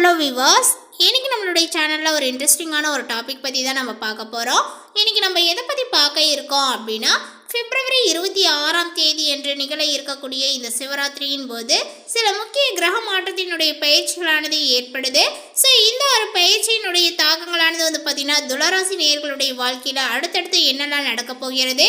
Hello viewers, இன்னைக்கு நம்மளுடைய சேனலில் ஒரு இன்ட்ரெஸ்டிங்கான ஒரு டாபிக் பற்றி தான் நம்ம பார்க்க போகிறோம். இன்னைக்கு நம்ம எதை பற்றி பார்க்க இருக்கோம் அப்படின்னா, பிப்ரவரி 26 என்று நிகழ இருக்கக்கூடிய இந்த சிவராத்திரியின் போது சில முக்கிய கிரக மாற்றத்தினுடைய பயிற்சிகளானது ஏற்படுது. ஸோ இந்த ஒரு பயிற்சியினுடைய தாக்கங்களானது பார்த்திங்கன்னா துளராசி நேயர்களுடைய வாழ்க்கையில் அடுத்தடுத்து என்னெல்லாம் நடக்க போகிறது,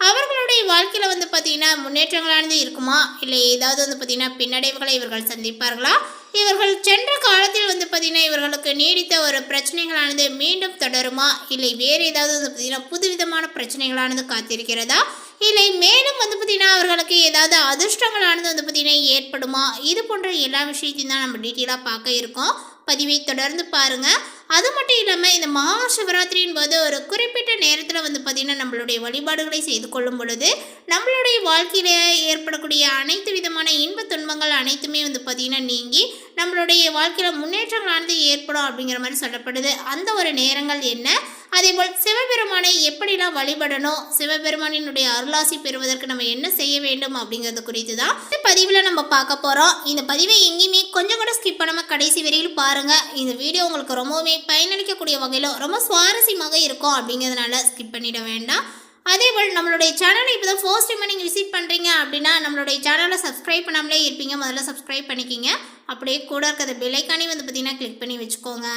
அவர்களுடைய வாழ்க்கையில் பார்த்திங்கன்னா முன்னேற்றங்களானது இருக்குமா, இல்லை ஏதாவது பார்த்திங்கன்னா பின்னடைவுகளை இவர்கள் சந்திப்பார்களா, இவர்கள் சென்ற காலத்தில் பார்த்திங்கன்னா இவர்களுக்கு நீடித்த ஒரு பிரச்சனைகளானது மீண்டும் தொடருமா, இல்லை வேறு ஏதாவது பார்த்திங்கன்னா புதுவிதமான பிரச்சனைகளானது காத்திருக்கிறதா, இல்லை மேலும் பார்த்திங்கன்னா அவர்களுக்கு ஏதாவது அதிர்ஷ்டங்களானது பார்த்திங்கன்னா ஏற்படுமா, இது போன்ற எல்லா விஷயத்தையும் தான் நம்ம டீட்டெயிலாக பார்க்க இருக்கோம். பதிவை தொடர்ந்து பாருங்கள். அது மட்டும் இல்லாமல் இந்த மகா சிவராத்திரியின் போது ஒரு குறிப்பிட்ட நேரத்தில் பார்த்திங்கன்னா நம்மளுடைய வழிபாடுகளை செய்து கொள்ளும் பொழுது நம்மளுடைய வாழ்க்கையில் ஏற்படக்கூடிய அனைத்து விதமான இன்ப துன்பங்கள் அனைத்துமே பார்த்திங்கன்னா நீங்கி நம்மளுடைய வாழ்க்கையில் முன்னேற்றங்களானது ஏற்படும் அப்படிங்கிற மாதிரி சொல்லப்படுது. அந்த ஒரு நேரங்கள் என்ன, அதேபோல் சிவபெருமானை எப்படிலாம் வழிபடணும், சிவபெருமானினுடைய அருளாசி பெறுவதற்கு நம்ம என்ன செய்ய வேண்டும் அப்படிங்கிறது குறித்து தான் இந்த பதிவில் நம்ம பார்க்க போகிறோம். இந்த பதிவை எங்கேயுமே கொஞ்சம் கூட ஸ்கிப் பண்ணாமல் கடைசி வரையில் பாருங்கள். இந்த வீடியோ உங்களுக்கு ரொம்பவுமே பயனளிக்கக்கூடிய வகையில் ரொம்ப சுவாரஸ்யமாக இருக்கும் அப்படிங்கிறதுனால ஸ்கிப் பண்ணிட வேண்டாம். அதேபோல் நம்மளுடைய சேனலை இப்போ தான் ஃபர்ஸ்ட் டைம் நீங்கள் விசிட் பண்ணுறீங்க அப்படின்னா நம்மளுடைய சேனலை சப்ஸ்கிரைப் பண்ணாமலே இருப்பீங்க, முதல்ல சப்ஸ்கிரைப் பண்ணிக்கிங்க. அப்படியே கூட இருக்கிற பெல்லைக்கானே பார்த்திங்கன்னா கிளிக் பண்ணி வச்சுக்கோங்க.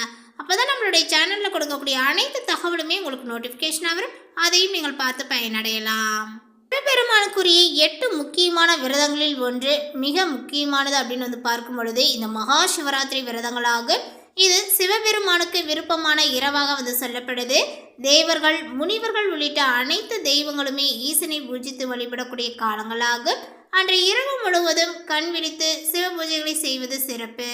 அப்போ தான் நம்மளுடைய சேனலில் கொடுக்கக்கூடிய அனைத்து தகவலுமே உங்களுக்கு நோட்டிஃபிகேஷனாக வரும், அதையும் நீங்கள் பார்த்து பயனடையலாம். சிவபெருமானுக்குரிய 8 முக்கியமான விரதங்களில் ஒன்று மிக முக்கியமானது அப்படின்னு பார்க்கும் பொழுது இந்த மகா சிவராத்திரி விரதங்களாகும். இது சிவபெருமானுக்கு விருப்பமான இரவாக சொல்லப்படுது. தேவர்கள், முனிவர்கள் உள்ளிட்ட அனைத்து தெய்வங்களுமே ஈசனை பூஜித்து வழிபடக்கூடிய காலங்களாகும். அன்றைய இரவு முழுவதும் கண் விழித்து சிவ பூஜைகளை செய்வது சிறப்பு.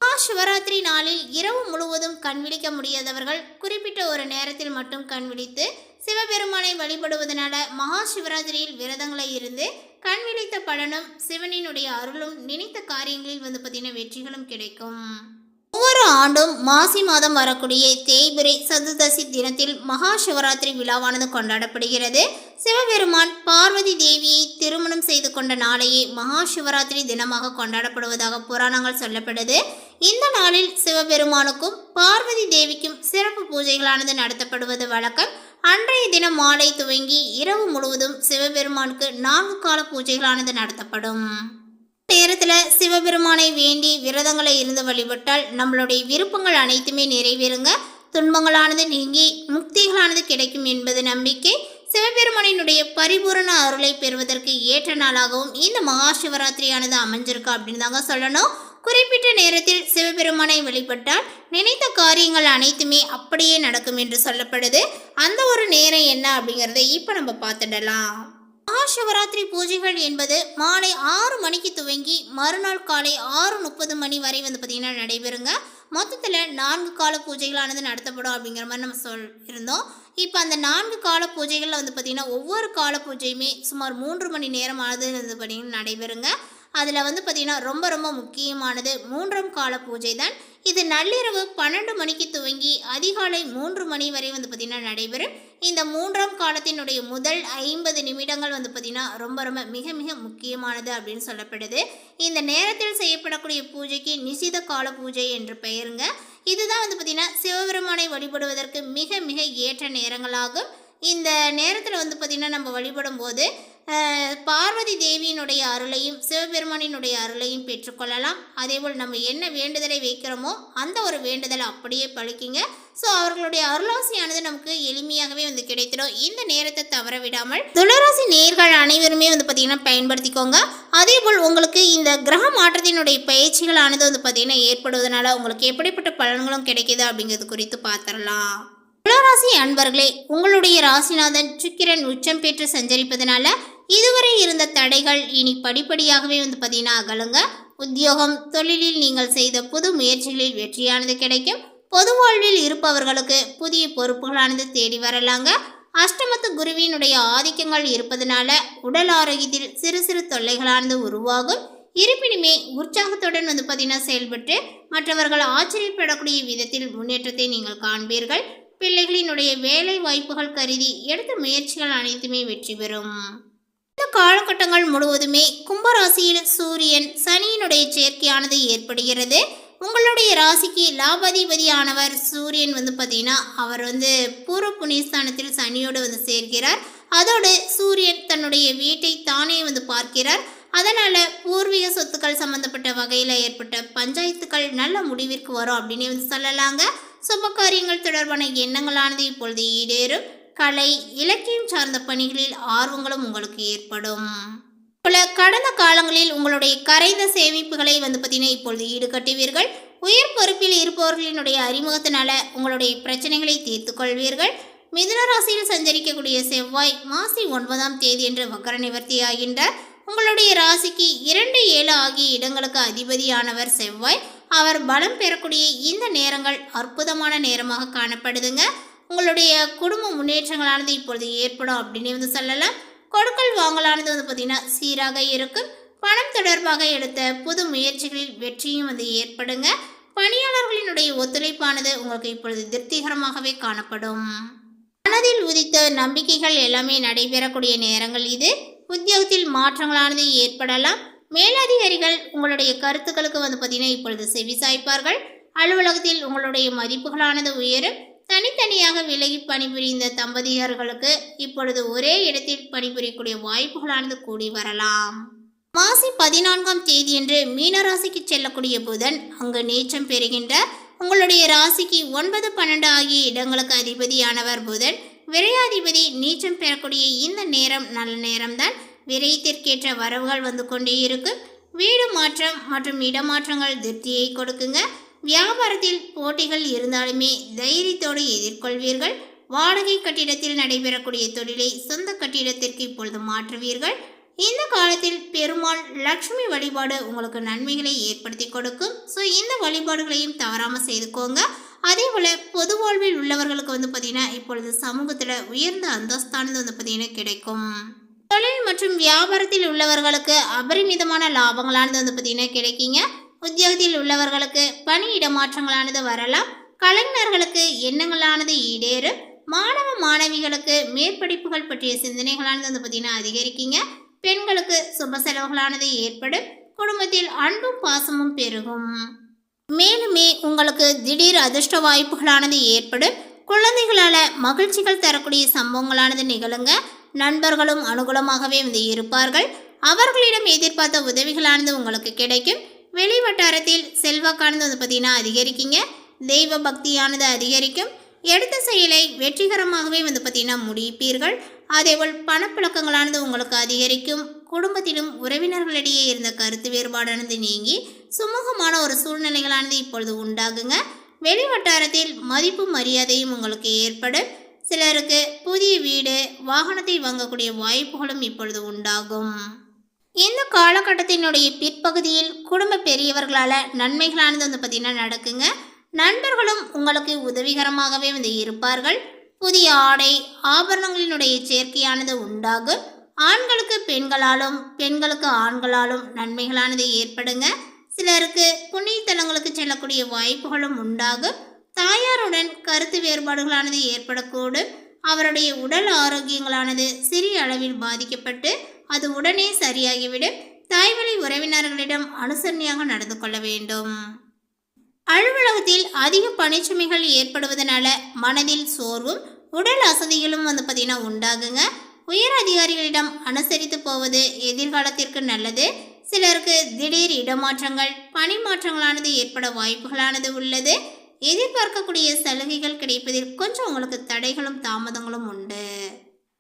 மகா சிவராத்திரி நாளில் இரவு முழுவதும் கண் விழிக்க முடியாதவர்கள் குறிப்பிட்ட ஒரு நேரத்தில் மட்டும் கண் விழித்து சிவபெருமானை வழிபடுவதனால மகா சிவராத்திரியில் விரதங்களை இருந்து கண் விழித்த பலனும் சிவனினுடைய அருளும் நினைத்த காரியங்களில் பார்த்திங்கன்னா வெற்றிகளும் கிடைக்கும். ஒவ்வொரு ஆண்டும் மாசி மாதம் வரக்கூடிய தேய்பிரை சதுர்தசி தினத்தில் மகா சிவராத்திரி விழாவானது கொண்டாடப்படுகிறது. சிவபெருமான் பார்வதி தேவியை திருமணம் செய்து கொண்ட நாளையே மகா சிவராத்திரி தினமாக கொண்டாடப்படுவதாக புராணங்கள் சொல்லப்படுது. இந்த நாளில் சிவபெருமானுக்கும் பார்வதி தேவிக்கும் சிறப்பு பூஜைகளானது நடத்தப்படுவது வழக்கம். அன்றைய தினம் மாலை துவங்கி இரவு முழுவதும் சிவபெருமானுக்கு 4 கால பூஜைகளானது நடத்தப்படும். நேரத்தில் சிவபெருமானை வேண்டி விரதங்களை இருந்து வழிபட்டால் நம்மளுடைய விருப்பங்கள் அனைத்துமே நிறைவேறுங்க, துன்பங்களானது நீங்கி முக்திகளானது கிடைக்கும் என்பது நம்பிக்கை. சிவபெருமானினுடைய பரிபூரண அருளை பெறுவதற்கு ஏற்ற நாளாகவும் இந்த மகா சிவராத்திரியானது அமைஞ்சிருக்கு அப்படின்னு தாங்க சொல்லணும். குறிப்பிட்ட நேரத்தில் சிவபெருமானை வழிபட்டால் நினைத்த காரியங்கள் அனைத்துமே அப்படியே நடக்கும் என்று சொல்லப்படுது. அந்த ஒரு நேரம் என்ன அப்படிங்கிறத இப்போ நம்ம பார்த்துடலாம். மகா சிவராத்திரி பூஜைகள் என்பது மாலை 6 மணிக்கு துவங்கி மறுநாள் காலை 6:30 மணி வரை பார்த்திங்கன்னா நடைபெறுங்க. மொத்தத்தில் 4 கால பூஜைகளானது நடத்தப்படும் அப்படிங்கிற மாதிரி நம்ம இருந்தோம். இப்போ அந்த 4 கால பூஜைகளில் பார்த்திங்கன்னா ஒவ்வொரு கால பூஜையுமே சுமார் 3 மணி நேரமானது பார்த்திங்கன்னா நடைபெறுங்க. அதில் பார்த்திங்கன்னா ரொம்ப ரொம்ப முக்கியமானது 3ஆம் கால பூஜை தான். இது நள்ளிரவு 12 மணிக்கு துவங்கி அதிகாலை 3 மணி வரை பார்த்திங்கன்னா நடைபெறும். இந்த 3ஆம் காலத்தினுடைய முதல் 50 நிமிடங்கள் பார்த்திங்கன்னா ரொம்ப ரொம்ப மிக மிக முக்கியமானது அப்படின்னு சொல்லப்படுது. இந்த நேரத்தில் செய்யப்படக்கூடிய பூஜைக்கு நிசித கால பூஜை என்று பெயருங்க. இதுதான் பார்த்திங்கன்னா சிவபெருமானை வழிபடுவதற்கு மிக மிக ஏற்ற நேரங்களாகும். இந்த நேரத்தில் பார்த்திங்கன்னா நம்ம வழிபடும் போது பார்வதி தேவியினுடைய அருளையும் சிவபெருமானினுடைய அருளையும் பெற்றுக்கொள்ளலாம். அதேபோல் நம்ம என்ன வேண்டுதலை வைக்கிறோமோ அந்த ஒரு வேண்டுதலை அப்படியே பழிக்குங்க. ஸோ அவர்களுடைய அருளாசியானது நமக்கு எளிமையாகவே கிடைத்திடும். இந்த நேரத்தை தவற விடாமல் துளராசி நேயர்கள் அனைவருமே பார்த்திங்கன்னா பயன்படுத்திக்கோங்க. அதேபோல் உங்களுக்கு இந்த கிரக மாற்றத்தினுடைய பயிற்சிகளானது பார்த்திங்கன்னா ஏற்படுவதனால உங்களுக்கு எப்படிப்பட்ட பலன்களும் கிடைக்கிது அப்படிங்கிறது குறித்து பார்த்துடலாம். துளராசி அன்பர்களே, உங்களுடைய ராசிநாதன் சுக்கிரன் உச்சம் பெற்று சஞ்சரிப்பதனால இதுவரை இருந்த தடைகள் இனி படிப்படியாகவே பார்த்திங்கன்னா அகலுங்க. உத்தியோகம், தொழிலில் நீங்கள் செய்த புது முயற்சிகளில் வெற்றியானது கிடைக்கும். பொது வாழ்வில் இருப்பவர்களுக்கு புதிய பொறுப்புகளானது தேடி வரலாங்க. அஷ்டமத்து குருவினுடைய ஆதிக்கங்கள் இருப்பதனால உடல் ஆரோக்கியத்தில் சிறு சிறு தொல்லைகளானது உருவாகும். இருப்பினுமே உற்சாகத்துடன் பார்த்திங்கன்னா செயல்பட்டு மற்றவர்கள் ஆச்சரியப்படக்கூடிய விதத்தில் முன்னேற்றத்தை நீங்கள் காண்பீர்கள். பிள்ளைகளினுடைய வேலை வாய்ப்புகள் கருதி எடுத்த முயற்சிகள் அனைத்துமே வெற்றி பெறும். இந்த காலகட்டங்கள் முழுவதுமே கும்பராசியில் சூரியன் சனியினுடைய சேர்க்கையானது ஏற்படுகிறது. உங்களுடைய ராசிக்கு லாபாதிபதியானவர் சூரியன் பார்த்தீங்கன்னா அவர் பூர்வ புண்ணியஸ்தானத்தில் சனியோடு சேர்க்கிறார். அதோடு சூரியன் தன்னுடைய வீட்டை தானே பார்க்கிறார். அதனால் பூர்வீக சொத்துக்கள் சம்மந்தப்பட்ட வகையில் ஏற்பட்ட பஞ்சாயத்துக்கள் நல்ல முடிவிற்கு வரும் அப்படின்னு சொல்லலாங்க. சுப காரியங்கள் தொடர்பான எண்ணங்களானது இப்பொழுது ஈடேறும். கலை இலக்கியம் சார்ந்த பணிகளில் ஆர்வங்களும் உங்களுக்கு ஏற்படும். கடந்த காலங்களில் உங்களுடைய கரைந்த சேமிப்புகளை பார்த்தீங்கன்னா இப்பொழுது ஈடுகட்டுவீர்கள். உயர் பொறுப்பில் இருப்பவர்களினுடைய அறிமுகத்தினால உங்களுடைய பிரச்சனைகளை தீர்த்து கொள்வீர்கள். மிதுன ராசியில் சஞ்சரிக்கக்கூடிய செவ்வாய் மாசி 9ஆம் தேதி என்று வக்கர நிவர்த்தி ஆகின்றார். உங்களுடைய ராசிக்கு 2, 7 ஆகிய இடங்களுக்கு அதிபதியானவர் செவ்வாய். அவர் பலம் பெறக்கூடிய இந்த நேரங்கள் அற்புதமான நேரமாக காணப்படுதுங்க. உங்களுடைய குடும்ப முன்னேற்றங்களானது இப்பொழுது ஏற்படும் அப்படின்னு சொல்லலாம். கொடுக்கல் வாங்கலானது பார்த்தீங்கன்னா சீராக இருக்கும். பணம் தொடர்பாக எடுத்த புது முயற்சிகளில் வெற்றியும் ஏற்படுங்க. பணியாளர்களினுடைய ஒத்துழைப்பானது உங்களுக்கு இப்பொழுது திருப்திகரமாகவே காணப்படும். மனதில் உதித்த நம்பிக்கைகள் எல்லாமே நடைபெறக்கூடிய நேரங்கள் இது. உத்தியோகத்தில் மாற்றங்களானது ஏற்படலாம். மேலதிகாரிகள் உங்களுடைய கருத்துக்களுக்கு பார்த்தீங்கன்னா இப்பொழுது செவிசாய்ப்பார்கள். அலுவலகத்தில் உங்களுடைய மதிப்புகளானது உயரும். தனித்தனியாக விலகி பணிபுரிந்த தம்பதியர்களுக்கு இப்பொழுது ஒரே இடத்தில் பணிபுரியக்கூடிய வாய்ப்புகளானது கூடி வரலாம். மாசி 14ஆம் தேதியன்று மீனராசிக்கு செல்லக்கூடிய புதன் அங்கு நீச்சம் பெறுகின்றார். உங்களுடைய ராசிக்கு 9, 12 ஆகிய இடங்களுக்கு அதிபதியானவர் புதன். விரையாதிபதி நீச்சம் பெறக்கூடிய இந்த நேரம் நல்ல நேரம்தான். விரயத்திற்கேற்ற வரவுகள் கொண்டே இருக்கும். வீடு மாற்றம் மற்றும் இடமாற்றங்கள் திருப்தியை கொடுக்குங்க. வியாபாரத்தில் போட்டிகள் இருந்தாலுமே தைரியத்தோடு எதிர்கொள்வீர்கள். வாடகை கட்டிடத்தில் நடைபெறக்கூடிய தொழிலை சொந்த கட்டிடத்திற்கு இப்பொழுது மாற்றுவீர்கள். இந்த காலத்தில் பெருமாள் லக்ஷ்மி வழிபாடு உங்களுக்கு நன்மைகளை ஏற்படுத்தி கொடுக்கும். ஸோ இந்த வழிபாடுகளையும் தவறாமல் செய்துக்கோங்க. அதே போல் பொது வாழ்வில் உள்ளவர்களுக்கு பார்த்தீங்கன்னா இப்பொழுது சமூகத்தில் உயர்ந்த அந்தஸ்தானது பார்த்தீங்கன்னா கிடைக்கும். தொழில் மற்றும் வியாபாரத்தில் உள்ளவர்களுக்கு அபரிமிதமான லாபங்களானது பார்த்தீங்கன்னா கிடைக்குங்க. உத்தியோகத்தில் உள்ளவர்களுக்கு பணி இடமாற்றங்களானது வரலாம். கலைஞர்களுக்கு எண்ணங்களானது ஈடேறும். மாணவ மாணவிகளுக்கு மேற்படிப்புகள் பற்றிய சிந்தனைகளானது பார்த்தீங்கன்னா அதிகரிக்குங்க. பெண்களுக்கு சுப செலவுகளானது ஏற்படும். குடும்பத்தில் அன்பும் பாசமும் பெருகும். மேலுமே உங்களுக்கு திடீர் அதிர்ஷ்ட வாய்ப்புகளானது ஏற்படும். குழந்தைகளால் மகிழ்ச்சிகள் தரக்கூடிய சம்பவங்களானது நிகழுங்க. நண்பர்களும் அனுகூலமாகவே இருப்பார்கள். அவர்களிடம் எதிர்பார்த்த உதவிகளானது உங்களுக்கு கிடைக்கும். வெளி வட்டாரத்தில் செல்வாக்கானது பார்த்தீங்கன்னா அதிகரிக்குங்க. தெய்வ பக்தியானது அதிகரிக்கும். எடுத்த செயலை வெற்றிகரமாகவே பார்த்தீங்கன்னா முடிப்பீர்கள். அதேபோல் பணப்பழக்கங்களானது உங்களுக்கு அதிகரிக்கும். குடும்பத்திலும் உறவினர்களிடையே இருந்த கருத்து வேறுபாடானது நீங்கி சுமூகமான ஒரு சூழ்நிலைகளானது இப்பொழுது உண்டாகுங்க. வெளி வட்டாரத்தில் மதிப்பு மரியாதையும் உங்களுக்கு ஏற்படும். சிலருக்கு புதிய வீடு வாகனத்தை வாங்கக்கூடிய வாய்ப்புகளும் இப்பொழுது உண்டாகும். இந்த காலகட்டத்தினுடைய பிற்பகுதியில் குடும்ப பெரியவர்களால் நன்மைகளானது பார்த்தீங்கன்னா நடக்குங்க. நண்பர்களும் உங்களுக்கு உதவிகரமாகவே இருப்பார்கள். புதிய ஆடை ஆபரணங்களினுடைய சேர்க்கையானது உண்டாகும். ஆண்களுக்கு பெண்களாலும் பெண்களுக்கு ஆண்களாலும் நன்மைகளானது ஏற்படுங்க. சிலருக்கு புண்ணிய தலங்களுக்கு செல்லக்கூடிய வாய்ப்புகளும் உண்டாகும். தாயாருடன் கருத்து வேறுபாடுகளானது ஏற்படக்கூடும். அவருடைய உடல் ஆரோக்கியங்களானது சிறிய அளவில் பாதிக்கப்பட்டு அது உடனே சரியாகிவிடும். தாய்வழி உறவினர்களிடம் அனுசரணையாக நடந்து கொள்ள வேண்டும். அலுவலகத்தில் அதிக பணிச்சுமைகள் ஏற்படுவதனால மனதில் சோர்வும் உடல் அசதிகளும் பார்த்தீங்கன்னா உண்டாகுங்க. உயர் அதிகாரிகளிடம் அனுசரித்து போவது எதிர்காலத்திற்கு நல்லது. சிலருக்கு திடீர் இடமாற்றங்கள் பணி மாற்றங்களானது ஏற்பட வாய்ப்புகளானது உள்ளது. எதிர்பார்க்கக்கூடிய சலுகைகள் கிடைப்பதில் கொஞ்சம் உங்களுக்கு தடைகளும் தாமதங்களும் உண்டு.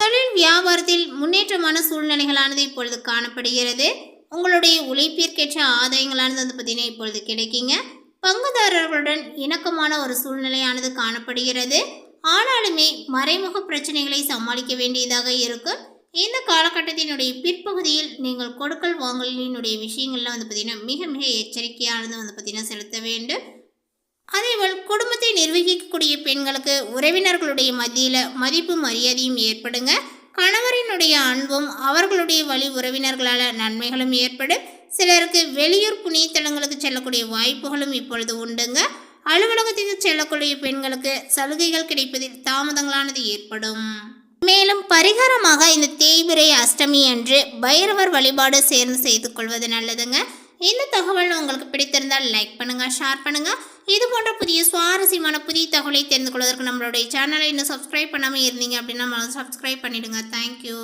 தொழில் வியாபாரத்தில் முன்னேற்றமான சூழ்நிலைகளானது இப்பொழுது காணப்படுகிறது. உங்களுடைய உழைப்பிற்கேற்ற ஆதாயங்களானது பார்த்தீங்கன்னா இப்பொழுது கிடைக்குங்க. பங்குதாரர்களுடன் இணக்கமான ஒரு சூழ்நிலையானது காணப்படுகிறது. ஆனாலுமே மறைமுக பிரச்சனைகளை சமாளிக்க வேண்டியதாக இருக்கும். இந்த காலகட்டத்தினுடைய பிற்பகுதியில் நீங்கள் கொடுக்கல் வாங்கலினுடைய விஷயங்கள்லாம் பார்த்தீங்கன்னா மிக மிக எச்சரிக்கையானது பார்த்தீங்கன்னா செலுத்த வேண்டும். அதேபோல் குடும்பத்தை நிர்வகிக்கக்கூடிய பெண்களுக்கு உறவினர்களுடைய மத்தியில் மதிப்பு மரியாதையும் ஏற்படுங்க. கணவரினுடைய அன்பும் அவர்களுடைய வழி உறவினர்களால் நன்மைகளும் ஏற்படும். சிலருக்கு வெளியூர் புண்ணிய தலங்களுக்கு செல்லக்கூடிய வாய்ப்புகளும் இப்பொழுது உண்டுங்க. அலுவலகத்துக்கு செல்லக்கூடிய பெண்களுக்கு சலுகைகள் கிடைப்பதில் தாமதங்களானது ஏற்படும். மேலும் பரிகாரமாக இந்த தேய்பிறை அஷ்டமி அன்று பைரவர் வழிபாடு சேர்ந்து செய்து கொள்வது நல்லதுங்க. இந்த தகவல் உங்களுக்கு பிடித்திருந்தால் லைக் பண்ணுங்கள், ஷேர் பண்ணுங்கள். இது போன்ற புதிய சுவாரஸ்யமான புதிய தகவலை தெரிந்து கொள்வதற்கு நம்மளுடைய சேனலை இன்னும் சப்ஸ்கிரைப் பண்ணாமல் இருந்தீங்க அப்படின்னா சப்ஸ்கிரைப் பண்ணிவிடுங்க. தேங்க்யூ.